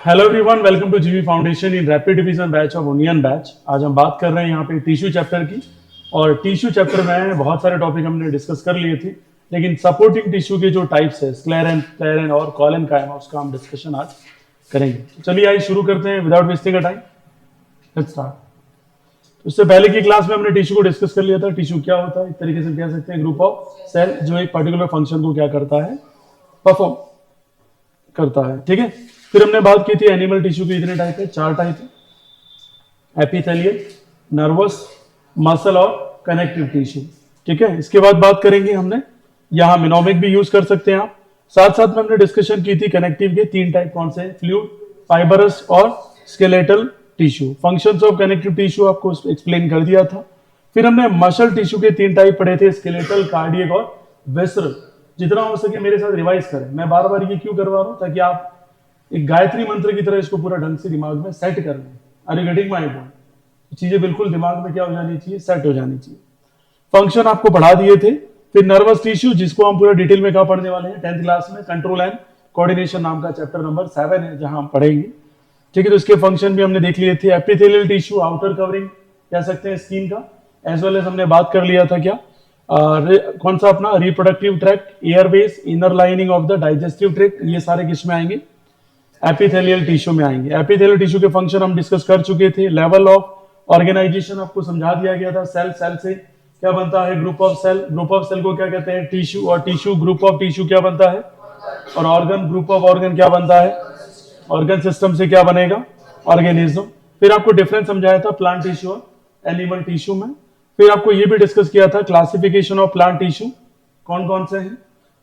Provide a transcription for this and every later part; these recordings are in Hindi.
हेलो एवरीवन, वेलकम टू जीवी foundation in rapid division batch of onion batch. आज हम बात कर रहे हैं यहाँ पे टिश्यू चैप्टर की। और टिश्यू चैप्टर में बहुत सारे टॉपिक हमने डिस्कस कर लिए थे, लेकिन सपोर्टिंग टिश्यू के जो टाइप्स है स्क्लेरेन, क्लेरेन और कॉलन कायमा, उसका हम डिस्कशन आज करेंगे। तो चलिए आइए शुरू करते हैं without wasting a time. Let's start. उससे पहले की क्लास में हमने टिश्यू को डिस्कस कर लिया था। टिश्यू क्या होता है, एक तरीके से कह सकते हैं ग्रुप ऑफ सेल जो एक पर्टिकुलर फंक्शन को क्या करता है, परफॉर्म करता है। ठीक है, फिर हमने बात की थी एनिमल टिश्यू के इतने टाइप है, 4 टाइप है, एपिथेलियल, नर्वस, मसल और कनेक्टिव टिश्यू। ठीक है, इसके बाद बात करेंगे हमने यहाँ मिनोमिक भी यूज कर सकते हैं आप। साथ साथ में हमने डिस्कशन की थी कनेक्टिव के 3 टाइप कौन से, फ्लूइड, फाइबरस और skeletal tissue. Functions of connective tissue आपको एक्सप्लेन कर दिया था। फिर हमने मसल टिश्यू के 3 टाइप पढ़े थे, स्केलेटल, कार्डियक और विसरल। जितना हो सके मेरे साथ रिवाइज करें। मैं बार बार ये क्यों करवा रहा हूं, ताकि आप एक गायत्री मंत्र की तरह इसको पूरा ढंग से दिमाग में सेट कर लें। Are you getting my point? चीजें बिल्कुल दिमाग में क्या हो जानी चाहिए, सेट हो जानी चाहिए। फंक्शन आपको पढ़ा दिए थे। फिर नर्वस टिश्यू, जिसको हम पूरा डिटेल में क्या पढ़ने वाले हैं 10th क्लास में, कंट्रोल एंड कोऑर्डिनेशन नाम का चैप्टर नंबर 7 है जहां हम पढ़ेंगे। ठीक है, तो इसके फंक्शन भी हमने देख लिए थे। एपिथेलियल टिश्यू, आउटर कवरिंग कह सकते हैं स्किन का, एज वेल एज हमने बात कर लिया था क्या कौन सा अपना reproductive tract, Airways, inner lining of the digestive tract, ये सारे किस में आएंगे, एपिथेलियल टिश्यू में आएंगे। एपिथेलियल टिश्यू के फंक्शन हम डिस्कस कर चुके थे। लेवल ऑफ ऑर्गेनाइजेशन आपको समझा दिया गया था। सेल, सेल से क्या बनता है, group of cell, group of cell को क्या कहते हैं, टिश्यू, और टिश्यू, ग्रुप ऑफ टिश्यू क्या बनता है, और ऑर्गन, ग्रुप ऑफ ऑर्गन क्या बनता है, ऑर्गन सिस्टम से क्या बनेगा, ऑर्गेनिज्म। फिर आपको डिफरेंस समझाया था प्लांट टिश्यू और एनिमल टिश्यू में। फिर आपको ये भी डिस्कस किया था क्लासिफिकेशन ऑफ प्लांट टिश्यू कौन कौन से हैं।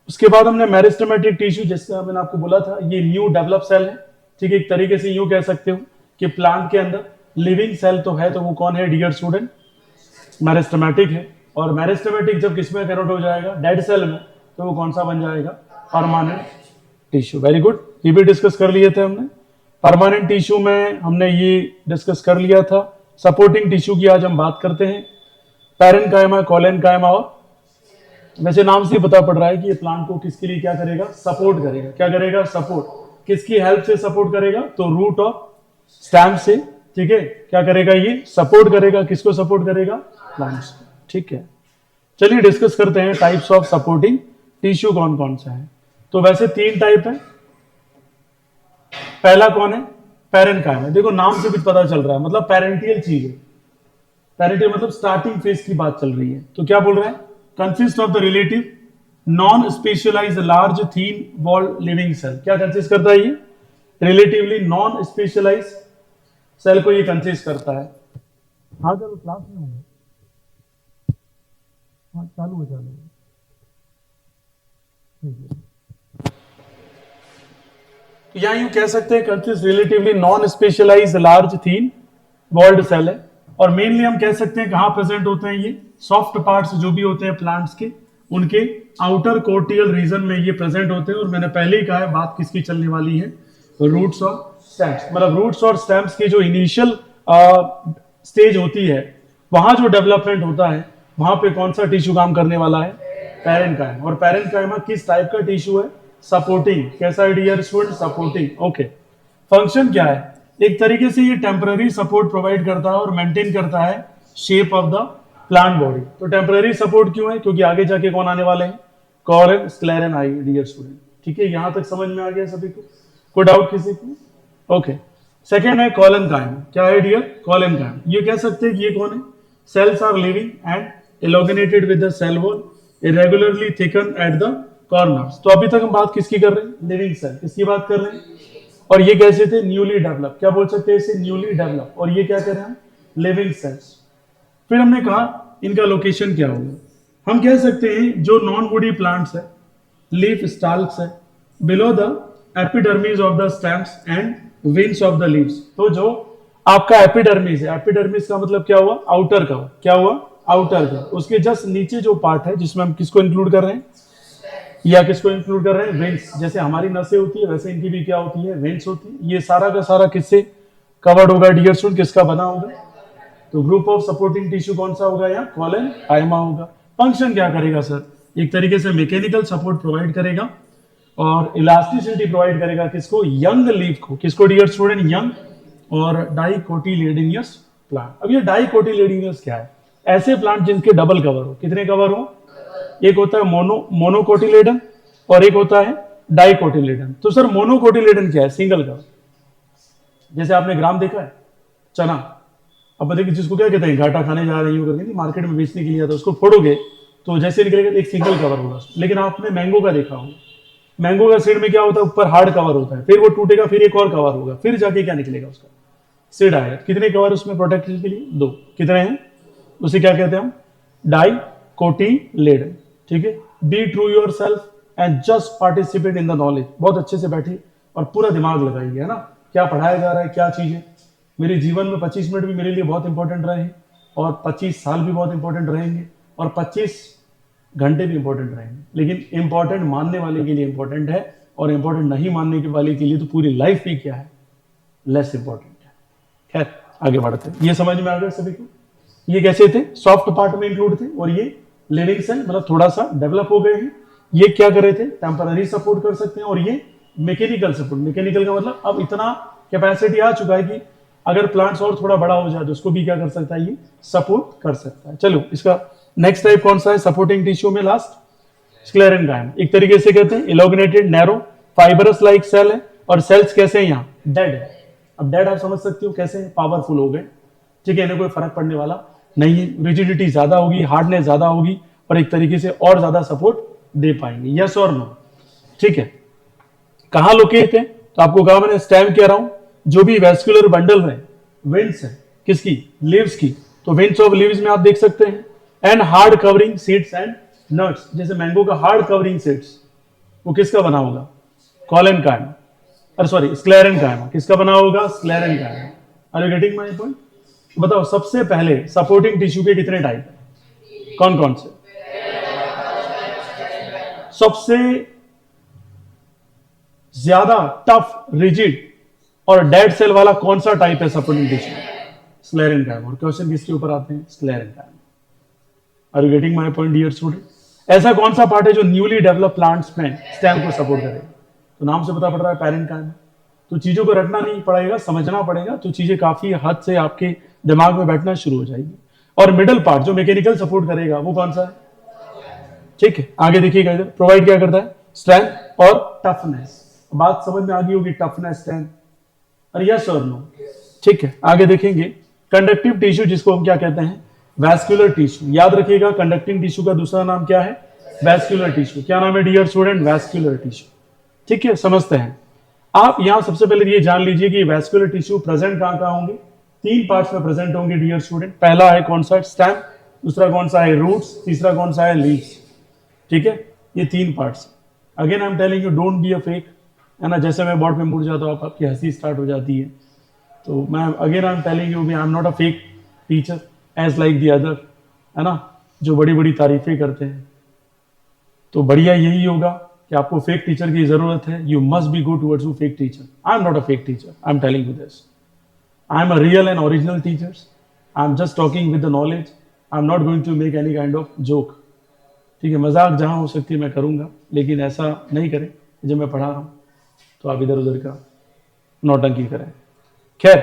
उसके बाद हमने मेरिस्टेमेटिक टिश्यू, जैसे मैंने आपको बोला था, ये न्यू डेवलप सेल है। ठीक है, एक तरीके से यूं कह सकते हो कि प्लांट के अंदर लिविंग सेल तो है, तो वो कौन है डियर स्टूडेंट, मेरिस्टेमेटिक है। और मेरिस्टेमेटिक जब किसमें कन्वर्ट हो जाएगा, डेड सेल में, तो वो कौन सा बन जाएगा, परमानेंट टिश्यू। वेरी गुड, ये भी डिस्कस कर लिए थे हमने। परमानेंट टिश्यू में हमने ये डिस्कस कर लिया था। सपोर्टिंग टिश्यू की आज हम बात करते हैं, पैरेन्काइमा, कोलेनकाइमा। और वैसे नाम से पता पड़ रहा है कि ये प्लांट को किसके लिए क्या करेगा, सपोर्ट करेगा। क्या करेगा, सपोर्ट। किसकी हेल्प से सपोर्ट करेगा, तो रूट और स्टैम से। ठीक है, क्या करेगा, ये सपोर्ट करेगा, किसको सपोर्ट करेगा, प्लांट्स। ठीक है, चलिए डिस्कस करते हैं टाइप्स ऑफ सपोर्टिंग टिश्यू कौन कौन सा है। तो वैसे 3 टाइप है। पहला कौन है, पैरेन्काइमा। देखो नाम से भी पता चल रहा है, मतलब पेरेंटियल चीज है। पेरेंटियल मतलब स्टार्टिंग फेज की बात चल रही है। तो क्या बोल रहे हैं, consist of the relative non specialized large thin walled living cell. क्या कंसिस्ट करता है ये, रिलेटिवली नॉन स्पेशलाइज्ड सेल को ये कंसिस्ट करता है। हाँ चलो क्लास में होंगे, हाँ चालू हो, चालू हो। ठीक है, तो यहाँ यूं कह सकते हैं consist relatively non specialized large thin walled cell है। और मेनली हम कह सकते हैं कहाँ प्रेजेंट होते हैं ये, सॉफ्ट पार्ट्स जो भी होते हैं प्लांट्स के, उनके आउटर कोर्टियल रीजन में ये प्रेजेंट होते हैं। और मैंने पहले ही कहा है बात किसकी चलने वाली है, रूट्स और स्टेम्स। मतलब रूट्स और स्टेम्स की जो इनिशियल स्टेज होती है, वहां जो डेवलपमेंट होता है, वहां पे कौन सा टिश्यू काम करने वाला है, पैरेन्काइमा। और पैरेन्काइमा किस टाइप का टिश्यू है, सपोर्टिंग। कैसा है dear student, supporting. Okay, function क्या है, एक तरीके से ये टेम्पररी सपोर्ट प्रोवाइड करता है और मेंटेन करता है shape of the plant body. तो टेम्पररी सपोर्ट क्यों है, क्योंकि आगे जाके कौन आने वाले हैं, कॉलन, स्क्लेरेन आई डियर स्टूडेंट। ठीक है, यहां तक समझ में आ गया सभी को, कोई डाउट किसी को? ओके, सेकेंड है कोलेनकाइमा। क्या है डियर, कोलेनकाइमा। ये कह सकते हैं कि ये कौन है, cells are living and elongated with the cell wall, irregularly thicken at the corners. तो अभी तक हम बात किसकी कर रहे हैं, लिविंग सेल, किसकी बात कर रहे हैं। और ये कैसे थे, न्यूली डेवलप। क्या बोल सकते हैं इसे, न्यूली डेवलप। और ये क्या कर रहे हैं, लिविंग सेल्स। फिर हमने कहा इनका लोकेशन क्या होगा। हम कह सकते हैं जो नॉन वुडी प्लांट्स है, लीफ स्टाल्क्स है, below the epidermis of the stems and wings of the leaves. तो जो आपका एपिडर्मिस है, एपिडर्मिस का मतलब क्या हुआ, आउटर का। क्या हुआ, आउटर का। उसके जस्ट नीचे जो पार्ट है, जिसमें हम किसको इंक्लूड कर रहे हैं, या किसको इंक्लूड कर रहे हैं, वेंस। जैसे हमारी नसें होती है, वैसे इनकी भी क्या होती है, वेंस होती है। ये सारा का सारा किससे कवर्ड होगा डियर स्टूडेंट, किसका बना होगा, तो ग्रुप ऑफ सपोर्टिंग टिश्यू कौन सा होगा, या कोलेनकाइमा होगा। फंक्शन क्या करेगा सर, एक तरीके से मैकेनिकल सपोर्ट प्रोवाइड करेगा और इलास्टिसिटी प्रोवाइड करेगा किसको, यंग लीफ को। किसको डियर स्टूडेंट, यंग। और डाइकोटिलेडोनियस प्लांट। अब ये डाइकोटिलेडोनियस क्या है, ऐसे प्लांट जिनके डबल कवर हो। कितने कवर हो, एक होता है मोनोकोटिलेडन और एक होता है डाइकोटिलेडन। तो सर मोनोकोटिलेडन क्या है, सिंगल कवर। जैसे आपने ग्राम देखा है चना, अब देखिए जिसको क्या कहते हैं, घाटा खाने जा रही हो करके मार्केट में बेचने के लिए आता है, उसको फोड़ोगे तो जैसे निकलेगा एक सिंगल कवर होगा। लेकिन आपने मैंगो का देखा होगा, मैंगो का सीड में क्या होता है, ऊपर हार्ड कवर होता है, फिर वो टूटेगा, फिर एक और कवर होगा, फिर जाके क्या निकलेगा, उसका सीड आएगा। कितने कवर उसमें प्रोटेक्शन के लिए, दो। कितने हैं, उसे क्या कहते हैं हम, डाइकोटिलेडन। ठीक है, be true your self and just participate in the knowledge. बहुत अच्छे से बैठिए और पूरा दिमाग लगाइए, है ना, क्या पढ़ाया जा रहा है, क्या चीज है। मेरे जीवन में 25 मिनट भी मेरे लिए बहुत इंपॉर्टेंट रहे हैं, और 25 साल भी बहुत इंपॉर्टेंट रहेंगे, और 25 घंटे भी इंपॉर्टेंट रहेंगे। लेकिन इंपॉर्टेंट मानने वाले के लिए इंपॉर्टेंट है, और इंपॉर्टेंट नहीं मानने के वाले के लिए तो पूरी लाइफ भी क्या है, लेस इंपॉर्टेंट है। खैर आगे बढ़ते हैं। ये समझ में आ गया सभी को, ये कैसे थे, सॉफ्ट पार्ट में इंक्लूड थे, और ये लिविंग सेल मतलब थोड़ा सा डेवलप हो गए हैं। ये क्या कर रहे थे, टेम्पररी सपोर्ट कर सकते हैं, और ये मैकेनिकल सपोर्ट। मैकेनिकल का मतलब अब इतना कैपेसिटी आ चुका है कि अगर प्लांट्स और थोड़ा बड़ा हो जाए तो उसको भी क्या कर सकता है, ये सपोर्ट कर सकता है। चलो इसका नेक्स्ट टाइप कौन सा है सपोर्टिंग टिश्यू में, लास्ट स्क्लेरेंकाइमा। एक तरीके से कहते हैं इलोगनेटेड नैरो फाइबरस लाइक सेल है, और सेल्स कैसे हैं, यहाँ डेड है। अब डेड आप समझ सकते हो कैसे, पावरफुल हो गए। ठीक है, इन्हें कोई फर्क पड़ने वाला नहीं है, रिजिडिटी ज्यादा होगी, हार्डनेस ज्यादा होगी, और एक तरीके से और ज्यादा सपोर्ट दे पाएंगे। यस और नो, ठीक है। कहां लोकेट है, तो आपको कहा मैंने, स्टेम कह रहा हूं, जो भी वेस्कुलर बंडल है, विंड्स है किसकी, लीव्स की, तो विंड्स ऑफ लीव्स में आप देख सकते हैं। And hard covering seeds and nuts, जैसे मैंगो का हार्ड कवरिंग सीड्स, वो किसका बना होगा, कॉलेनकाइमा, अरे सॉरी स्क्लेरेंकाइमा। किसका बना होगा, sclerenchyma. Are you getting my point. बताओ सबसे पहले सपोर्टिंग टिश्यू के कितने टाइप है, कौन कौन से। सबसे ज्यादा टफ, रिजिड और डेड सेल वाला कौन सा टाइप है सपोर्टिंग टिश्यू, स्क्लेरेंकाइमा। और क्वेश्चन किसके ऊपर आते हैं, sclerenchyma. Are you getting my point dear student. ऐसा कौन सा पार्ट है जो न्यूली डेवलप प्लांट्स में स्टेम को सपोर्ट करेगा, तो नाम से पता पड़ रहा है पैरेंकाइमा। तो चीजों को रटना नहीं पड़ेगा, समझना पड़ेगा, तो चीजें काफी हद से आपके दिमाग में बैठना शुरू हो जाएगी। और मिडल पार्ट जो मैकेनिकल सपोर्ट करेगा वो कौन सा है, ठीक है। आगे देखिएगा इधर, प्रोवाइड क्या करता है, स्ट्रेंथ और टफनेस। बात समझ में आ गई होगी, टफनेस स्ट्रेंथ, और यस और नो, ठीक है। आगे देखेंगे कंडक्टिव टिश्यू, जिसको हम क्या कहते हैं, वैस्कुलर टिश्यू। याद रखिएगा कंडक्टिंग टिश्यू का दूसरा नाम क्या है, वैस्कुलर टिश्यू। क्या नाम है डियर स्टूडेंट, वैस्कुलर टिश्यू। ठीक है, समझते हैं। आप यहां सबसे पहले ये जान लीजिए कि वैस्कुलर टिश्यू प्रेजेंट कहां कहां होंगे, तीन पार्ट्स में प्रेजेंट होंगे डियर स्टूडेंट। पहला है कौन सा, स्टेम, दूसरा कौन सा है, रूट्स, तीसरा कौन सा है, लीव्स। ठीक है, ये तीन parts. Again I am telling you, don't be a fake, है ना। जैसे मैं बोर्ड पे मुड़ जाता हूँ आपकी हंसी स्टार्ट हो जाती है, तो मैं again I am telling you, I am not a fake teacher as like the other, है ना, जो बड़ी बड़ी तारीफें करते हैं। तो बढ़िया यही होगा कि आपको फेक टीचर की जरूरत है, you must be go towards you fake teacher. I am not a fake teacher, I am telling you this, I am a real and original teacher. I am just talking with the knowledge, I am not going to make any kind of joke. ठीक है, मजाक जहां हो सकती है मैं करूंगा, लेकिन ऐसा नहीं करें जब मैं पढ़ा रहा हूं तो आप इधर उधर का नौटंकी करें। खैर,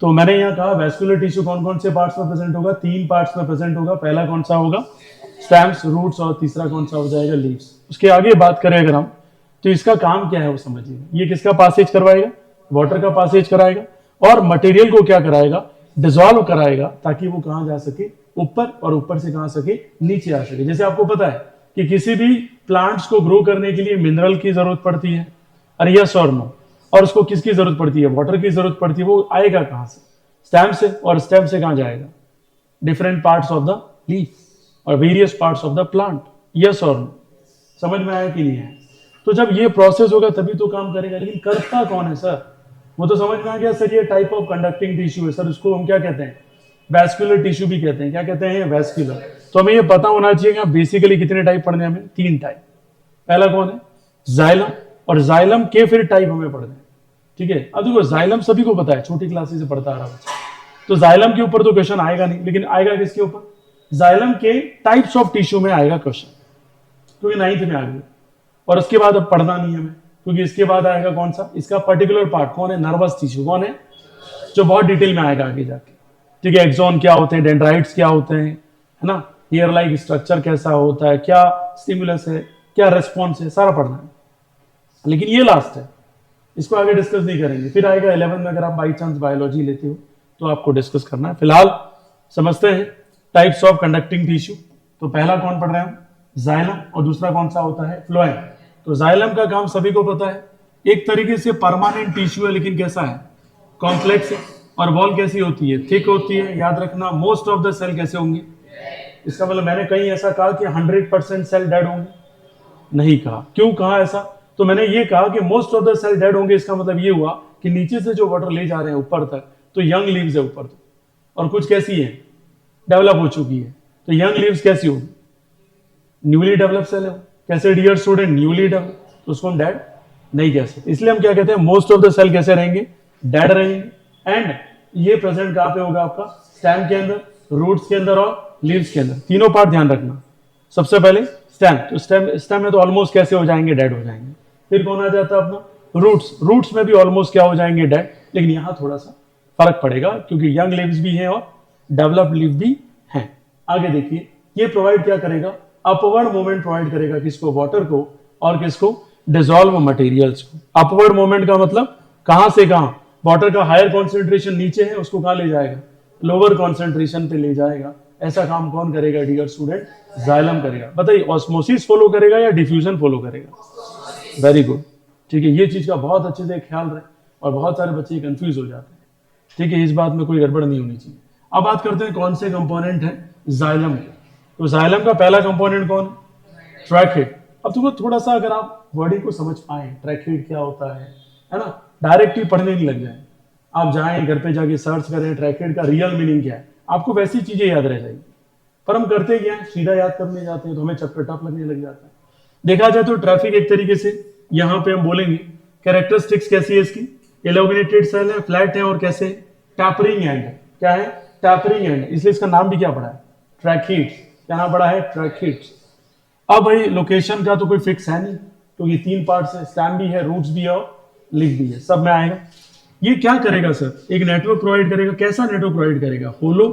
तो मैंने यहाँ कहा वैस्कुलर टिश्यू कौन कौन से पार्ट्स में प्रेजेंट होगा, तीन पार्ट्स में प्रेजेंट होगा। पहला कौन सा होगा, स्टेम्स, रूट्स, और तीसरा कौन सा हो जाएगा, लीव्स। उसके आगे बात करें अगर हम, तो इसका काम क्या है वो समझिए। ये किसका पासेज करवाएगा, वाटर का पासेज कराएगा, और मटेरियल को क्या कराएगा, डिसॉल्व कराएगा, ताकि वो कहाँ जा सके, ऊपर, और ऊपर से कहाँ सके, नीचे आ सके। जैसे आपको पता है कि किसी भी प्लांट्स को ग्रो करने के लिए मिनरल की जरूरत पड़ती है, अरे यस और नो, और उसको किसकी जरूरत पड़ती है, वाटर की जरूरत पड़ती है। वो आएगा कहां से, स्टेम से, और स्टेम से कहां जाएगा, different parts of the leaf और various parts of the plant. Yes और नो, समझ में आया कि नहीं है। तो जब ये प्रोसेस होगा तभी तो काम करेगा, लेकिन करता कौन है सर, वो तो समझ में आ गया सर। ये टाइप ऑफ कंडक्टिंग टिश्यू है सर, उसको हम क्या कहते हैं, वैस्कुलर टिश्यू भी कहते हैं। क्या कहते हैं, वैस्कुलर। तो हमें ये पता होना चाहिए कि बेसिकली कितने टाइप पढ़ने हमें, तीन टाइप। पहला कौन है, जाइलम, और जाइलम के फिर टाइप हमें पढ़ने हैं। ठीक है, अब देखो जाइलम सभी को पता है, छोटी क्लासेस से पढ़ता आ रहा बच्चा, तो जाइलम के ऊपर तो क्वेश्चन आएगा नहीं, लेकिन आएगा किसके ऊपर, जाइलम के टाइप्स ऑफ टिश्यू में आएगा क्वेश्चन, क्योंकि 9th में आ गया। और उसके बाद अब पढ़ना नहीं है हमें, क्योंकि इसके बाद आएगा कौन सा, इसका पर्टिकुलर पार्ट कौन है, नर्वस टिश्यू कौन है, जो बहुत डिटेल में आएगा आगे जाके। ठीक है, एक्सॉन क्या होते हैं, डेंड्राइट्स क्या होते हैं, है ना, हेयर लाइक स्ट्रक्चर कैसा होता है, क्या स्टिमुलस है, क्या रेस्पॉन्स है, सारा पढ़ना है। लेकिन ये लास्ट है, इसको आगे डिस्कस नहीं करेंगे। फिर आएगा 11 में, अगर आप बाई चांस बायोलॉजी लेते हो तो आपको डिस्कस करना है। फिलहाल समझते हैं टाइप्स ऑफ कंडक्टिंग टिश्यू। तो पहला कौन पढ़ रहे हैं, जाइलम, और दूसरा कौन सा होता है, फ्लोएम। तो जाइलम का काम सभी को पता है, एक तरीके से परमानेंट टिश्यू है, लेकिन कैसा है, कॉम्प्लेक्स है। और वॉल कैसी होती है, थिक होती है। याद रखना, मोस्ट ऑफ द सेल कैसे होंगे, इसका मतलब मैंने कहीं ऐसा कहा कि 100% सेल डेड होंगे, नहीं कहा। क्यों कहा ऐसा, तो मैंने ये कहा कि most of the cell dead होंगे, इसका मतलब ये हुआ कि नीचे से जो वाटर ले जा रहे हैं ऊपर तक, तो यंग लीव्स है ऊपर तक, और कुछ कैसी है, डेवलप हो चुकी है। तो यंग लीव्स कैसी होगी, न्यूली डेवलप सेल है। कैसे डियर स्टूडेंट, न्यूली डेवलप, तो उसको हम डेड नहीं कह सकते। इसलिए हम क्या कहते हैं, मोस्ट ऑफ द सेल कैसे रहेंगे, डेड रहेंगे। एंड ये प्रेजेंट कहां पे होगा आपका, स्टेम के अंदर, रूट्स के अंदर और लीव्स के अंदर। तीनों पार्ट ध्यान रखना। सबसे पहले स्टेम, तो स्टेम में तो ऑलमोस्ट कैसे हो जाएंगे, डेड हो जाएंगे। फिर कौन आ जाता है अपना, रूट्स, रूट्स में भी ऑलमोस्ट क्या हो जाएंगे, डेड। लेकिन यहां थोड़ा सा फर्क पड़ेगा, क्योंकि यंग लीव्स भी हैं और डेवलप्ड लीव भी हैं। आगे देखिए, ये प्रोवाइड क्या करेगा, अपवर्ड मूवमेंट प्रोवाइड करेगा, किसको, वाटर को, और किसको, डिसॉल्व मटेरियल्स को। अपवर्ड मूवमेंट का मतलब कहां से कहां, वाटर का हायर कॉन्सेंट्रेशन नीचे है, उसको कहां ले जाएगा, लोअर कॉन्सेंट्रेशन पे ले जाएगा। ऐसा काम कौन करेगा डियर स्टूडेंट, जाइलम करेगा। बताइए, ऑस्मोसिस फॉलो करेगा या डिफ्यूजन फॉलो करेगा, वेरी गुड। ठीक है, ये चीज का बहुत अच्छे से ख्याल रहे, और बहुत सारे बच्चे कंफ्यूज हो जाते हैं। ठीक है, इस बात में कोई गड़बड़ नहीं होनी चाहिए। अब बात करते हैं कौन से कंपोनेंट है जाइलम के। तो जाइलम का पहला कंपोनेंट कौन, ट्रैकेट। अब तुमको थोड़ा सा अगर आप वर्डिंग को समझ पाए, ट्रैकेट क्या होता है ना, डायरेक्ट ही पढ़ने नहीं लग जाए, आप जाएं घर पे जाके सर्च करें ट्रैकेट का रियल मीनिंग क्या है, आपको वैसी चीजें याद रह जाएगी। पर हम करते क्या है, सीधा याद करने जाते हैं, तो हमें चैप्टर टफ लगने लग जाता है। देखा जाए तो ट्रैफिक एक तरीके से, यहाँ पे हम बोलेंगे कैरेक्टरिस्टिक्स कैसी है इसकी, एलोगनेटेड सेल है, फ्लैट है, और कैसे, टैपरिंग एंड। क्या है, टैपरिंग एंड, इसलिए इसका नाम भी क्या पड़ा है, ट्रैकिड्स। क्या नाम पड़ा है, ट्रैकिड्स। अब भाई लोकेशन का तो कोई फिक्स है नहीं, क्योंकि तो 3 पार्ट्स है, स्टेम भी है, रूट्स भी है और लीफ भी है, सब में आएगा। ये क्या करेगा सर, एक नेटवर्क प्रोवाइड करेगा। कैसा नेटवर्क प्रोवाइड करेगा, होलो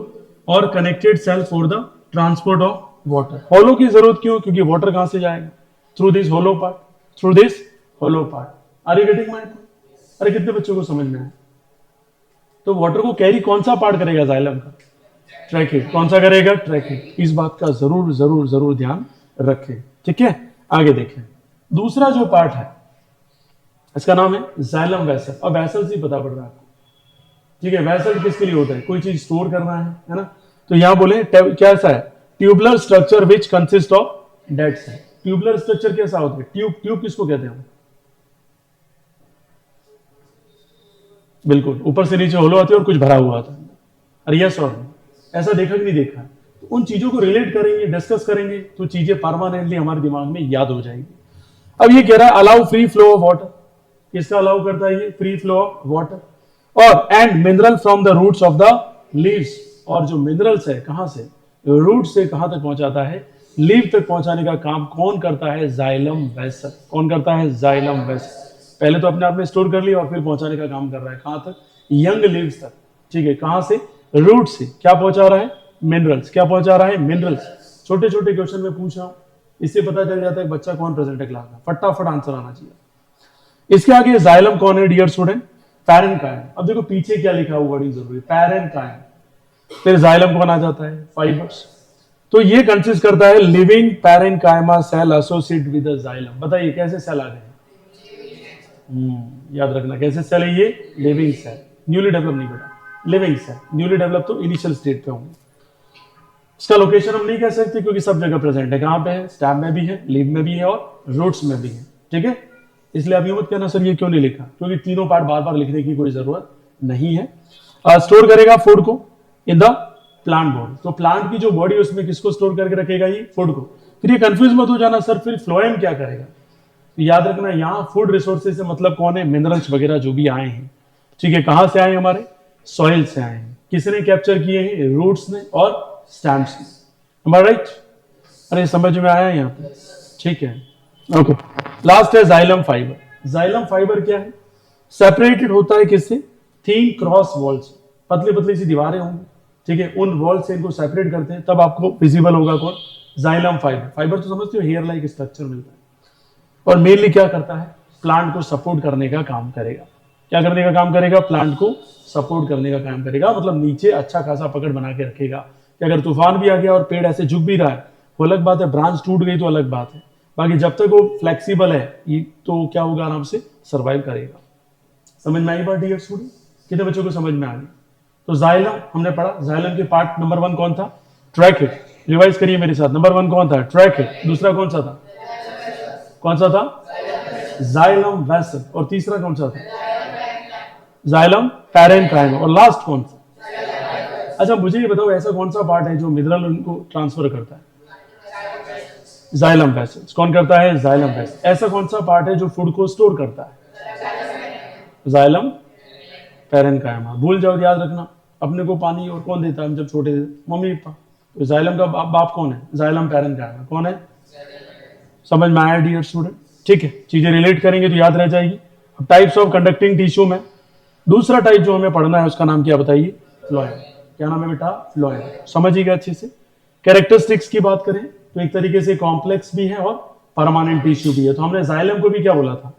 और connected cell for the transport of water. Hollow की जरूरत क्यों, क्योंकि वाटर कहां से जाएगा, through this hollow part, through this hollow part. Are you getting my point? अरे कितने बच्चों को समझ में आया? तो वाटर को कैरी कौन सा पार्ट करेगा जाइलम का, ट्रैकिड। कौन सा करेगा, ट्रैकिड। इस बात का जरूर जरूर जरूर ध्यान रखें। ठीक है, आगे देखें। दूसरा जो पार्ट है इसका नाम है जाइलम वेसल। अब वेसल से पता पड़ रहा है आपको। ठीक है, वेसल किसके लिए होता है, कोई चीज स्टोर करना है ना। तो यहां बोले क्या ऐसा है, tubular structure which consist of dead cell. Tubular structure कैसा होता है, ट्यूब, ट्यूब किसको कहते हैं, बिल्कुल ऊपर से नीचे होलो आती है और कुछ भरा हुआ था। अरे यस और ऐसा देखा कि नहीं देखा, तो उन चीजों को रिलेट करेंगे, डिस्कस करेंगे, तो चीजें परमानेंटली हमारे दिमाग में याद हो जाएंगी। अब ये कह रहा है allow free flow of water, किसका अलाउ करता है ये, फ्री फ्लो ऑफ वाटर, और and mineral from the roots of the leaves. और जो मिनरल्स है कहां से, रूट से कहां तक पहुंचाता है, लीव तक पहुंचाने का काम कौन करता है, जाइलम वेसल। कौन करता है, जाइलम वेसल। पहले तो अपने आप में स्टोर कर लिया और फिर पहुंचाने का काम कर रहा है कहां तक, यंग लीव्स तक। ठीक है, कहां से, रूट से। क्या पहुंचा रहा है, मिनरल्स। क्या पहुंचा रहा है, मिनरल्स। छोटे छोटे क्वेश्चन में पूछ रहा हूं, इससे पता चल जाता है बच्चा कौन प्रेजेंट है क्लास में, फटाफट आंसर आना चाहिए। इसके आगे जाइलम कौन है डियर स्टूडेंट, पैरेन्काइम। अब देखो पीछे क्या लिखा हुआ, बड़ी जरूरी, पैरेन्काइम। फिर जाइलम कौन आ जाता है, फाइबर्स। तो ये कंसिस्ट करता है living parenchyma cell associated with the xylem. बताइए कैसे सेल आ गए, याद रखना कैसे सेल है ये, लिविंग सेल, न्यूली डेवलप नहीं बेटा, लिविंग सेल। न्यूली डेवलप तो इनिशियल स्टेट पे होंगे। इसका लोकेशन हम नहीं कह सकते क्योंकि सब जगह प्रेजेंट है। कहां पे है, स्टेम में भी है, लीव में भी है और रूट्स में भी है। ठीक है, इसलिए आप ये मत कहना सर ये क्यों नहीं लिखा, क्योंकि तीनों पार्ट बार बार लिखने की कोई जरूरत नहीं है। स्टोर करेगा फूड को इन द प्लांट बॉडी। तो प्लांट की जो बॉडी उसमें किसको स्टोर करके रखेगा, ये फूड को। फिर ये कंफ्यूज मत हो जाना सर फिर फ्लोएम क्या करेगा। तो याद रखना यहाँ फूड रिसोर्सेज से मतलब कौन है, मिनरल्स वगैरह जो भी आए हैं। ठीक है, कहां से आए, हमारे सॉइल से आए हैं। किसने कैप्चर किए हैं, रूट्स ने और स्टैम्स ने। राइट, अरे समझ में आया यहाँ पे, ठीक है, ओके। लास्ट है जाइलम फाइबर। जाइलम फाइबर क्या है? सेपरेटेड होता है किससे? थिन क्रॉस वॉल से, पतली पतली सी दीवारें होंगी, ठीक है, उन वॉल से इनको सेपरेट करते हैं, तब आपको विजिबल होगा कौन? Xylem fibre. फाइबर तो समझते हो, हेयर लाइक स्ट्रक्चर मिलता है, और मेनली क्या करता है? प्लांट को सपोर्ट करने का काम करेगा। क्या करने का काम करेगा? प्लांट को सपोर्ट करने का काम करेगा, मतलब नीचे अच्छा खासा पकड़ बना के रखेगा कि अगर तूफान भी आ गया और पेड़ ऐसे झुक भी रहा है, वो अलग बात है, ब्रांच टूट गई तो अलग बात है, बाकी जब तक वो फ्लेक्सिबल है तो क्या होगा? आराम से सर्वाइव करेगा। समझ में आई बात डियर स्टूडेंट? कितने बच्चों को समझ में आ गई? तो जाइलम हमने पढ़ा, जाइलम के पार्ट नंबर 1 कौन था? ट्रैकेट। रिवाइज करिए मेरे साथ, नंबर 1 कौन था? ट्रैकेट। दूसरा कौन सा था? कौन सा था? Xylem vessel. और तीसरा कौन सा था? Xylem parenchyma. और लास्ट कौन सा? अच्छा मुझे ये बताओ, ऐसा कौन सा पार्ट है जो मिनरल उनको ट्रांसफर करता है? Xylem vessels. कौन करता है? Xylem vessel. ऐसा कौन सा पार्ट है जो फूड को स्टोर करता है? Xylem parenchyma. भूल जाओ, याद रखना, अपने को पानी और कौन देता है? हम जब छोटे थे, मम्मी पापा। तो जाइलम का बाप कौन है? Xylem parenchyma. कौन है? समझ में आया डियर स्टूडेंट? ठीक है, चीजें रिलेट करेंगे तो याद रह जाएगी। अब टाइप्स ऑफ कंडक्टिंग टिश्यू में दूसरा टाइप जो हमें पढ़ना है उसका नाम क्या बताइए? फ्लोएम। क्या नाम है बेटा? फ्लोएम। समझिएगा अच्छे से। कैरेक्टरिस्टिक्स की बात करें तो एक तरीके से कॉम्प्लेक्स भी है और परमानेंट टिश्यू भी है। तो हमने जाइलम को भी क्या बोला था?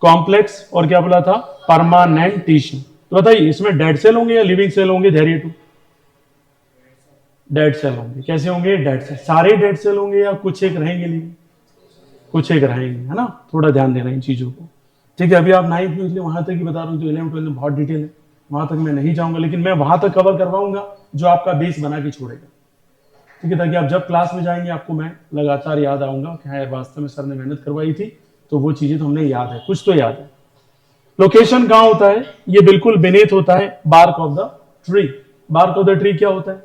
कॉम्प्लेक्स, और क्या बोला था? Permanent tissue. तो बताइए, इसमें डेड सेल होंगे या लिविंग सेल होंगे? धैर्य टू, डेड सेल होंगे। कैसे होंगे? Dead cell. सारे डेड सेल होंगे या कुछ एक रहेंगे? लिविंग कुछ एक रहेंगे, है ना? थोड़ा ध्यान देना इन चीजों को, ठीक है। अभी आप 9th में, इसलिए वहां तक ही बता रहा हूँ, तो 11 12 में बहुत डिटेल है, वहां तक मैं नहीं जाऊंगा, लेकिन मैं वहां तक कवर करवाऊंगा जो आपका बेस बना के छोड़ेगा, ठीक है, ताकि आप जब क्लास में जाएंगे आपको मैं लगातार याद आऊंगा कि हाँ यार वास्तव में सर ने मेहनत करवाई थी, तो वो चीजें तो हमने याद है, कुछ तो याद है। लोकेशन कहाँ होता है? ये बिल्कुल बेनेथ होता है bark of the tree. Bark of the tree क्या होता है?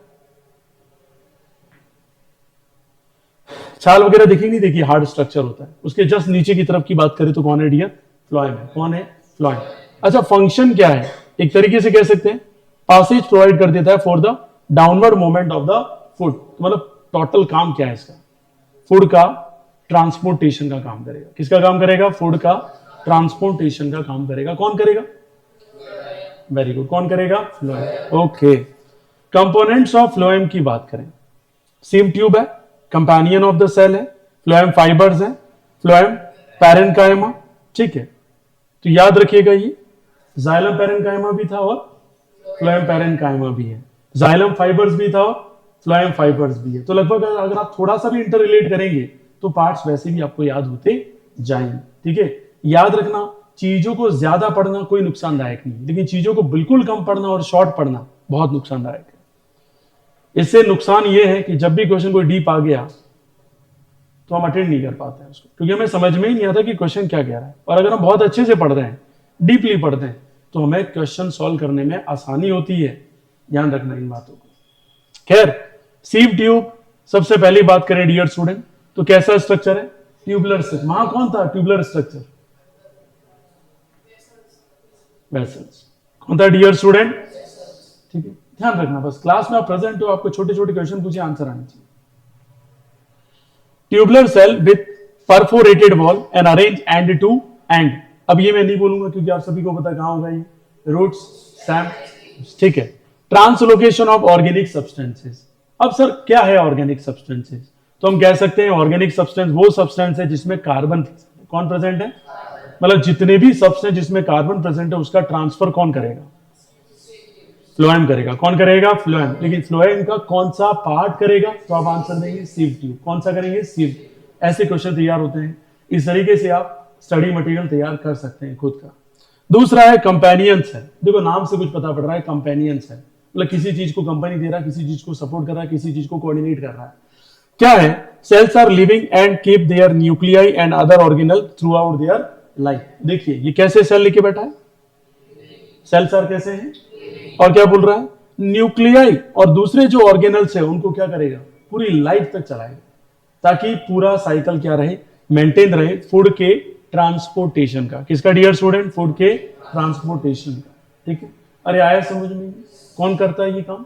छाल वगैरह देखी नहीं देखी? हार्ड स्ट्रक्चर होता है, उसके जस्ट नीचे की तरफ की बात करें तो कौन है डियर? फ्लोएम है। कौन है? फ्लोएम। अच्छा, फंक्शन क्या है? एक तरीके से कह सकते हैं पासेज प्रोवाइड कर देता है for the downward movement of the food. मतलब टोटल काम क्या है इसका? फूड का ट्रांसपोर्टेशन का काम करेगा। किसका काम करेगा? फूड का ट्रांसपोर्टेशन का काम करेगा। कौन करेगा? वेरी गुड, कौन करेगा? Phloem. Okay, components of phloem की बात करें, सीम ट्यूब है, कंपेनियन ऑफ द सेल है, फ्लोएम फाइबर्स है, फ्लोएम पैरेन्काइमा, ठीक है। तो याद रखिएगा, ये जाइलम पैरेन्काइमा भी था और फ्लोएम पैरेन्काइमा भी है, जाइलम फाइबर्स भी था और फ्लोएम फाइबर्स भी है। तो लगभग अगर आप थोड़ा सा भी इंटर रिलेट करेंगे तो पार्ट्स वैसे भी आपको याद होते जाएंगे, ठीक है। याद रखना, चीजों को ज्यादा पढ़ना कोई नुकसानदायक नहीं, लेकिन चीजों को बिल्कुल कम पढ़ना और शॉर्ट पढ़ना बहुत नुकसानदायक है। इससे नुकसान यह है कि जब भी क्वेश्चन कोई डीप आ गया तो हम अटेंड नहीं कर पाते हैं उसको, क्योंकि हमें समझ में ही नहीं आता कि क्वेश्चन क्या कह रहा है। और अगर हम बहुत अच्छे से पढ़ रहे हैं, डीपली पढ़ते हैं, तो हमें क्वेश्चन सॉल्व करने में आसानी होती है। ध्यान रखना इन बातों को। खैर, सीव ट्यूब सबसे पहली बात करें डियर स्टूडेंट, तो कैसा स्ट्रक्चर है? Tubular structure. वहां कौन था ट्यूबुलर स्ट्रक्चर? वेसल्स। कौन था डियर स्टूडेंट? ठीक है, ध्यान रखना, बस क्लास में आप प्रेजेंट हो, आपको छोटे छोटे क्वेश्चन पूछे, आंसर आने चाहिए। Tubular cell with perforated wall and arrange end to end. अब ये मैं नहीं बोलूंगा क्योंकि आप सभी को पता कहां होगा ये, रूट्स, स्टेम, ठीक है। Translocation of organic substances. अब सर क्या है ऑर्गेनिक सब्सटेंसेस? तो हम कह सकते हैं ऑर्गेनिक सब्सटेंस वो सब्सटेंस है जिसमें कार्बन कौन प्रेजेंट है, मतलब जितने भी सब्सटेंस जिसमें कार्बन प्रेजेंट है उसका ट्रांसफर कौन करेगा? फ्लोएम करेगा। कौन करेगा? फ्लोएम। लेकिन फ्लोएम का कौन सा पार्ट करेगा? तो आप आंसर देंगे सीव ट्यूब। कौन सा करेंगे? सीव। ऐसे क्वेश्चन तैयार होते हैं, इस तरीके से आप स्टडी मटेरियल तैयार कर सकते हैं खुद का। दूसरा है कंपेनियंस है। देखो नाम से कुछ पता पड़ रहा है, कंपेनियंस है, मतलब किसी चीज को कंपनी दे रहा है, किसी चीज को सपोर्ट कर रहा है, किसी चीज को कोऑर्डिनेट कर रहा है। क्या है? Cells are living and keep their nuclei and other organelle throughout their life. देखिए ये कैसे सेल लिखे बैठा है, सेल्स आर कैसे हैं, और क्या बोल रहा है? न्यूक्लियाई और दूसरे जो ऑर्गेनल्स है उनको क्या करेगा? पूरी लाइफ तक चलाएगा, ताकि पूरा साइकिल क्या रहे? मेंटेन रहे फूड के ट्रांसपोर्टेशन का। किसका डियर स्टूडेंट? फूड के ट्रांसपोर्टेशन का, ठीक है। अरे आया समझ में? कौन करता है ये काम?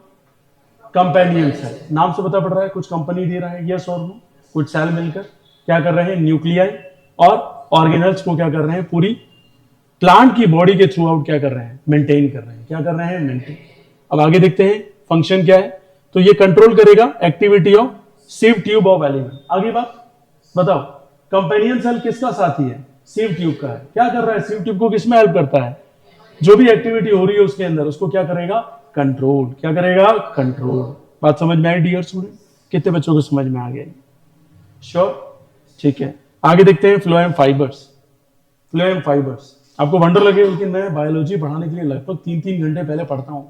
कंपेनियंस है। नाम से पता पड़ रहा है कुछ कंपनी दे रहा है, यस और नो, कुछ सेल मिलकर क्या कर रहे हैं? न्यूक्लियाई और ऑर्गेनल्स को क्या कर रहे हैं, पूरी प्लांट की बॉडी के थ्रू आउट क्या कर रहे हैं, मेंटेन कर रहे हैं। क्या कर रहे हैं, मेंटेन। अब आगे देखते हैं फंक्शन क्या है। तो ये कंट्रोल करेगा activity of sieve tube of element. आगे बात बताओ, कंपेनियन सेल किसका साथी है, सिव ट्यूब का है। क्या कर रहा है, सिव ट्यूब को किसमें हेल्प करता है, जो भी एक्टिविटी हो रही है उसके अंदर उसको क्या करेगा, कंट्रोल। क्या करेगा, कंट्रोल। बात समझ में आई डियर स्टूडेंट? कितने बच्चों को समझ में आ गया? श्योर, ठीक है। आगे देखते हैं फ्लोएम फाइबर्स। फ्लोएम फाइबर्स आपको वंडर लगे, लेकिन मैं बायोलॉजी पढ़ाने के लिए लगभग 3-3 घंटे पहले पढ़ता हूं,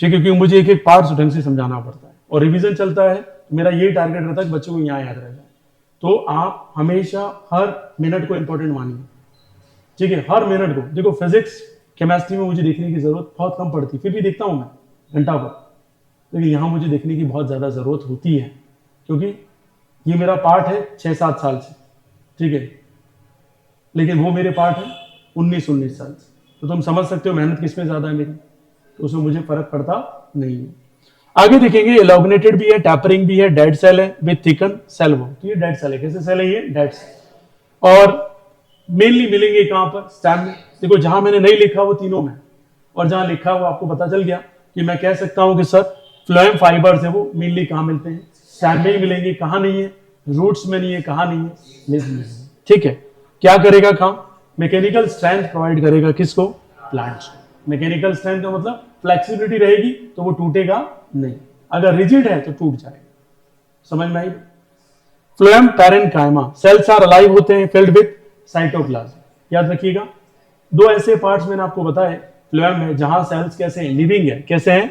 ठीक है, क्योंकि मुझे एक एक पार्ट ढंग से समझाना पड़ता है और रिवीजन चलता है। मेरा यही टारगेट रहता है कि बच्चों को यहाँ याद रह जाए। तो आप हमेशा हर मिनट को इंपॉर्टेंट मानिए, ठीक है, हर मिनट को। देखो फिजिक्स केमिस्ट्री में मुझे देखने की जरूरत बहुत कम पड़ती, फिर भी देखता हूं मैं घंटा भर, लेकिन यहाँ मुझे देखने की बहुत ज्यादा जरूरत होती है, क्योंकि ये मेरा पार्ट है 6-7 साल से, ठीक है, लेकिन वो मेरे पार्ट है 19-19 साल से। तो तुम समझ सकते हो मेहनत किसमें ज्यादा है मेरी, तो उसमें मुझे फर्क पड़ता नहीं है। आगे देखेंगे एलोगनेटेड भी है, टैपरिंग भी है, डेड सेल है विद थिकन सेल वॉल। तो ये डेड सेल है। कैसे सेल है ये, डेड सेल। और मेनली मिलेंगे कहां पर, स्टेम में। देखो जहां मैंने नहीं लिखा वो तीनों में, और जहां लिखा वो आपको पता चल गया कि मैं कह सकता हूं कि सर फ्लोएम फाइबर्स है वो मेनली कहां मिलते हैं, स्टेम में ही मिलेंगे। कहां नहीं है, रूट्स में नहीं है, कहां नहीं है, लीफ में है, ठीक है। क्या करेगा काम, मैकेनिकल स्ट्रेंथ प्रोवाइड करेगा किसको, प्लांट्स को। मैकेनिकल स्ट्रेंथ का मतलब फ्लेक्सिबिलिटी रहेगी तो वो टूटेगा नहीं, अगर रिजिड है तो टूट जाएगा। समझ में आई? Phloem parenchyma cells are alive होते हैं फिल्ड विद साइटोप्लाज्म। याद रखिएगा, दो ऐसे पार्ट्स मैंने आपको बताए फ्लोएम में जहां सेल्स कैसे हैं, लिविंग है। कैसे हैं,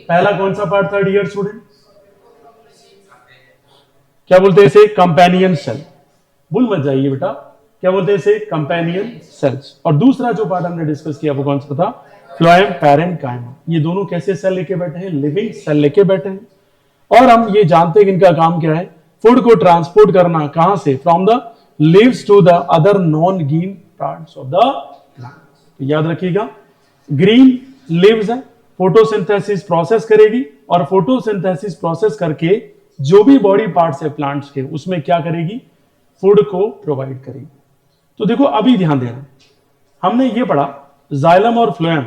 पहला कौन सा पार्ट था डियर स्टूडेंट, क्या बोलते हैं इसे, कंपेनियन सेल। भूल मत जाइए बेटा, क्या बोलते हैं इसे, कंपेनियन सेल्स। और दूसरा जो पार्ट हमने डिस्कस किया वो कौन सा था, फ्लोएम पैरेन्काइमा। ये दोनों कैसे सेल लेके बैठे हैं, लिविंग सेल लेके बैठे हैं। और हम ये जानते हैं कि इनका काम क्या है, फूड को ट्रांसपोर्ट करना, कहां से, from the leaves to the other non green parts of the plant. तो याद रखिएगा, ग्रीन लीव्स है, फोटोसिंथेसिस प्रोसेस करेगी, और फोटोसिंथेसिस प्रोसेस करके जो भी बॉडी पार्ट्स है प्लांट्स के उसमें क्या करेगी, फूड को प्रोवाइड करेगी। तो देखो अभी ध्यान देना, हमने ये पढ़ा जाइलम और फ्लोएम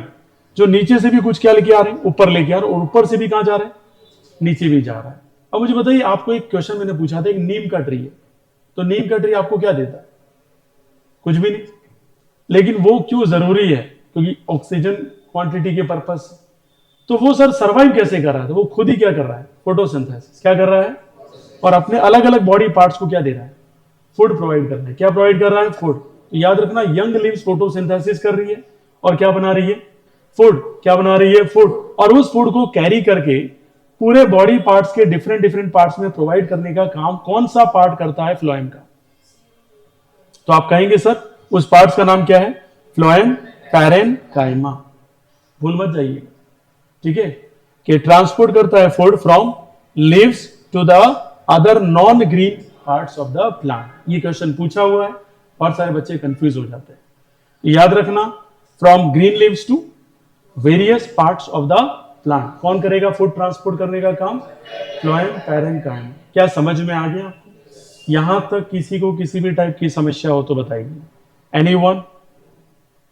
जो नीचे से भी कुछ क्या लेके आ रहे हैं, ऊपर लेके आ रहे हैं, और ऊपर से भी कहां जा रहे हैं, नीचे भी जा रहा है। अब मुझे बताइए, आपको एक क्वेश्चन मैंने पूछा था, एक नीम का ट्री है, तो नीम का ट्री आपको क्या देता है, कुछ भी नहीं, लेकिन वो क्यों जरूरी है, क्योंकि ऑक्सीजन क्वांटिटी के पर्पस। तो वो सर सर्वाइव कैसे कर रहा है, तो वो खुद ही क्या कर रहा है, फोटोसिंथेसिस क्या कर रहा है, और अपने अलग अलग बॉडी पार्ट्स को क्या दे रहा है, फूड प्रोवाइड कर रहा है। क्या प्रोवाइड कर रहा है, फूड। तो याद रखना, यंग लीव्स फोटोसिंथेसिस कर रही है और क्या बना रही है, फूड। क्या बना रही है, फूड। और उस फूड को कैरी करके पूरे बॉडी पार्ट्स के डिफरेंट डिफरेंट पार्ट्स में प्रोवाइड करने का काम कौन सा पार्ट करता है, फ्लोएम का। तो आप कहेंगे सर उस पार्ट्स का नाम क्या है, फ्लोएम पैरेन्काइमा। भूल मत जाइए, ठीक है, कि ट्रांसपोर्ट करता है food from leaves to the other non green parts of the plant. ये क्वेश्चन पूछा हुआ है, बहुत सारे बच्चे कंफ्यूज हो जाते हैं। याद रखना, from green leaves to various parts of the plant कौन करेगा फूड ट्रांसपोर्ट करने का काम, फ्लोएम पैरेन्काइमा। क्या समझ में आ गया आपको? यहां तक किसी को किसी भी टाइप की समस्या हो तो बताइए, एनीवन?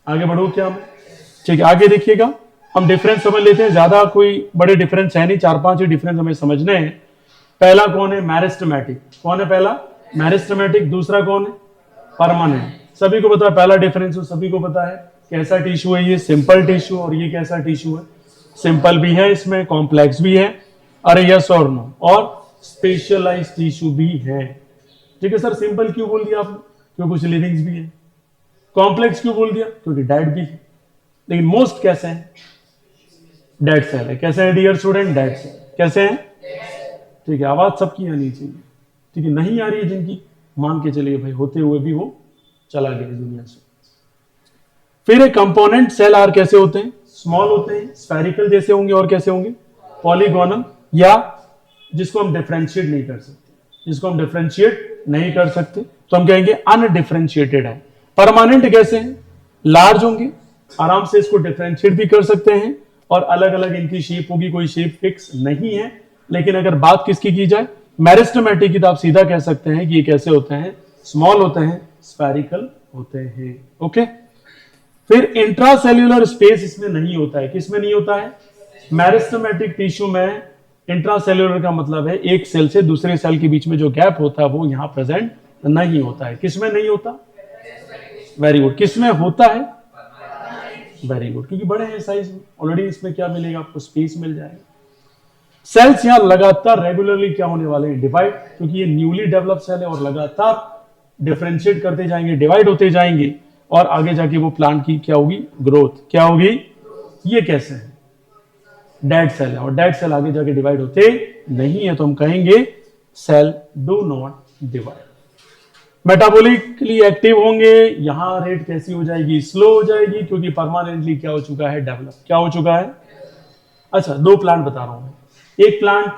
आगे बढ़ो क्या मैं, ठीक है। आगे देखिएगा, हम डिफरेंस समझ लेते हैं, ज्यादा कोई बड़े डिफरेंस है नहीं, 4-5 ही डिफरेंस हमें समझने हैं। पहला कौन है, मैरिस्टेमेटिक। कौन है पहला, मैरिस्टेमेटिक। दूसरा कौन है, परमानेंट। सभी को पता है पहला डिफरेंस, सभी को पता है। कैसा टिश्यू है ये, सिंपल टिश्यू। और ये कैसा टिश्यू है, सिंपल भी है, इसमें कॉम्प्लेक्स भी है, अरे यस और नो, और स्पेशलाइज्ड टिश्यू भी है। ठीक है सर, सिंपल क्यों बोल दिया आपने, क्योंकि कुछ लिविंग्स भी है। कॉम्प्लेक्स क्यों बोल दिया, क्योंकि डेड भी है। लेकिन मोस्ट कैसे हैं, डेड सेल है। कैसे है डियर स्टूडेंट, डेड सेल। कैसे हैं, ठीक है। आवाज सबकी आनी चाहिए, ठीक है। नहीं आ रही है जिनकी, मान के चलिए भाई होते हुए भी वो चला गया दुनिया से। फिर एक कंपोनेंट सेल आर कैसे होते हैं, स्मॉल होते हैं, स्फेरिकल जैसे होंगे, और कैसे होंगे, पॉलीगोनल, या जिसको हम डिफरेंशिएट नहीं कर सकते, जिसको हम डिफरेंशिएट नहीं कर सकते तो हम कहेंगे अनडिफरेंशिएटेड है। परमानेंट कैसे हैं, लार्ज होंगे, आराम से इसको डिफरेंशिएट भी कर सकते हैं, और अलग अलग इनकी शेप होगी, कोई शेप फिक्स नहीं है। लेकिन अगर बात किसकी की जाए, मैरिस्टेमेटिक की, तो आप सीधा कह सकते हैं कि ये कैसे होते हैं, स्मॉल होते हैं, स्फेरिकल होते हैं। ओके, फिर इंट्रासेल्यूलर स्पेस इसमें नहीं होता है। किसमें नहीं होता है? मेरिस्टेमेटिक टिश्यू में इंट्रासेल्यूलर का मतलब है एक सेल से दूसरे सेल के बीच में जो गैप होता है वो यहां प्रेजेंट नहीं होता है। किसमें नहीं होता? Very good. किसमें होता है? वेरी गुड, क्योंकि बड़े हैं साइज में, ऑलरेडी इसमें क्या मिलेगा आपको? स्पेस मिल जाएगा। सेल्स यहां लगातार रेगुलरली क्या होने वाले हैं? डिवाइड, क्योंकि ये न्यूली डेवलप सेल है और लगातार डिफरेंशिएट करते जाएंगे, डिवाइड होते जाएंगे और आगे जाके वो प्लांट की क्या होगी? ग्रोथ। क्या होगी? ये कैसे है? डेड सेल है और डेड सेल आगे जाके डिवाइड होते नहीं है, तो हम कहेंगे cell do not divide. Metabolically active होंगे, यहां रेट कैसी हो जाएगी? स्लो हो जाएगी, क्योंकि परमानेंटली क्या हो चुका है? डेवलप। क्या हो चुका है? अच्छा, दो प्लांट बता रहा हूं मैं। एक प्लांट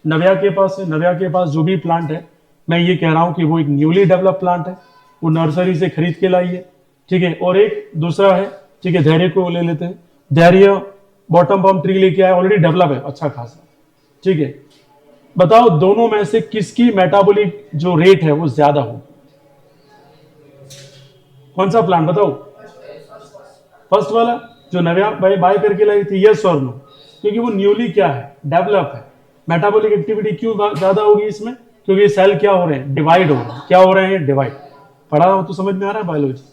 नव्या के पास है, नव्या के पास जो भी प्लांट है, मैं ये कह रहा हूं कि वो एक न्यूली डेवलप प्लांट है, वो नर्सरी से खरीद के लाई है, ठीक है। और एक दूसरा है, ठीक है, धैर्य को ले लेते हैं, धैर्य बॉटम बम ट्री लेके आया, ऑलरेडी डेवलप है अच्छा खासा, ठीक है। बताओ दोनों में से किसकी मेटाबॉलिक जो रेट है वो ज्यादा हो? कौन सा प्लांट बताओ? फर्स्ट वाला जो नव्या भाई बाय करके लाई थी, यस और नो? क्योंकि वो न्यूली क्या है? डेवलप है। मेटाबॉलिक एक्टिविटी क्यों ज्यादा होगी इसमें? क्योंकि सेल क्या हो रहे हैं? डिवाइड हो रहे हैं। क्या हो रहे हैं? डिवाइड। पढ़ा हो तो समझ में आ रहा है बायोलॉजी?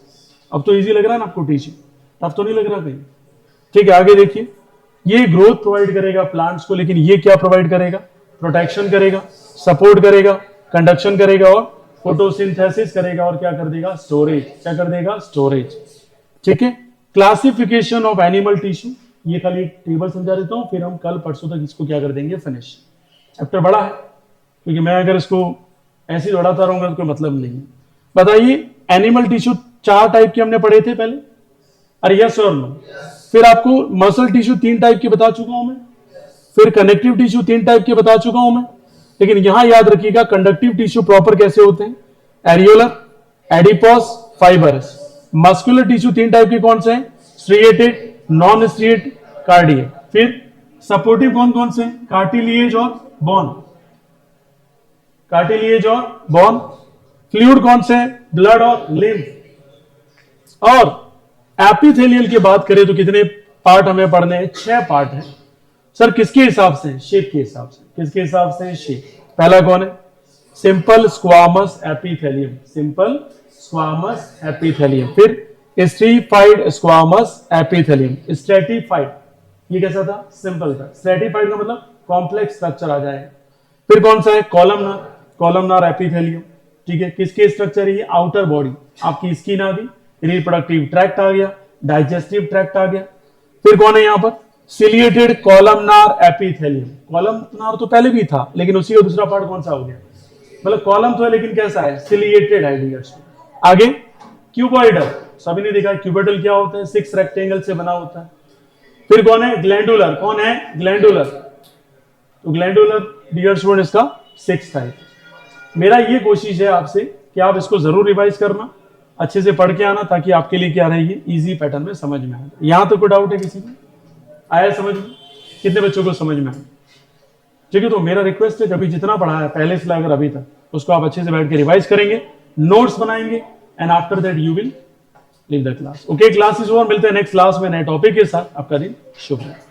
अब तो इजी लग रहा है ना आपको टीचिंग? तब तो नहीं लग रहा कहीं? ठीक है, आगे देखिए। ये ग्रोथ प्रोवाइड करेगा प्लांट्स को, लेकिन ये क्या प्रोवाइड करेगा? प्रोटेक्शन करेगा, सपोर्ट करेगा, कंडक्शन करेगा और फोटोसिंथेसिस करेगा और क्या कर देगा? स्टोरेज। क्या कर देगा? स्टोरेज। ठीक है। क्लासिफिकेशन ऑफ एनिमल टिश्यू, ये खाली टेबल समझा देता हूं, फिर हम कल परसों तक इसको क्या कर देंगे? फिनिश। चैप्टर बड़ा है, क्योंकि मैं अगर इसको ऐसे ही दौड़ाता रहूंगा तो कोई मतलब नहीं है। बताइए, एनिमल टिश्यू 4 टाइप के हमने पढ़े थे पहले, अरे यस और नो? फिर आपको मसल टिश्यू 3 टाइप के बता चुका हूं मैं, फिर कनेक्टिव टिश्यू 3 टाइप के बता चुका हूं मैं, लेकिन यहां याद रखिएगा कंडक्टिव टिश्यू प्रॉपर कैसे होते हैं? Areolar, adipose, fibrous. Muscular tissue 3 type के कौन से हैं? Striated, non striated, cardiac. फिर सपोर्टिव कौन कौन से हैं? कार्टिलिएज और बोन। कार्टिलिएज और बोन। फ्लूइड कौन से हैं? ब्लड और लिम्फ। और एपिथेलियल की बात करें तो कितने पार्ट हमें पढ़ने हैं? 6 पार्ट हैं। सर किसके हिसाब से? शेप के हिसाब से। किसके हिसाब से? शेप। पहला कौन है? Simple squamous epithelium. Simple squamous epithelium. फिर स्ट्रीफाइड स्क्वामस एपिथेलियम। स्ट्रेटिफाइड, ये कैसा था? सिंपल था। स्ट्रेटिफाइड का मतलब कॉम्प्लेक्स स्ट्रक्चर आ जाएगा। फिर कौन सा है? कॉलमनार। कॉलमनार एपिथेलियम, ठीक है। किसके स्ट्रक्चर है ये? आउटर बॉडी, आपकी स्किन आ गई, रिप्रोडक्टिव ट्रैक्ट आ गया, डाइजेस्टिव ट्रैक्ट आ गया। फिर कौन है यहां पर? Ciliated columnar epithelium. कॉलमनार तो पहले भी था, लेकिन उसी का दूसरा पार्ट कौन सा हो गया? मतलब कॉलम तो है लेकिन कैसा है? सिलिएटेड है। आगे क्यूबॉइडल, सभी ने देखा क्यूबॉइडल क्या होता है? 6 रेक्टेंगल से बना होता है। फिर कौन है? ग्लैंडुलर। कौन है? ग्लैंडुलर। तो ग्लैंडुलर डियर स्टूडेंट इसका 6 टाइप। मेरा ये कोशिश है आपसे कि आप इसको जरूर रिवाइज करना, अच्छे से पढ़ के आना, ताकि आपके लिए क्या रहेगी? इजी पैटर्न में समझ में आए। यहां तो कोई डाउट है किसी को? आया समझ में? कितने बच्चों को समझ में आया? ठीक है, तो मेरा रिक्वेस्ट है कि अभी जितना पढ़ा है पहले से लेकर अभी तक, उसको आप अच्छे से बैठ के रिवाइज करेंगे, नोट्स बनाएंगे, and after that you will leave the class. Okay, class is over. मिलते हैं नेक्स्ट क्लास में नए टॉपिक के साथ। आपका दिन शुभ रहे।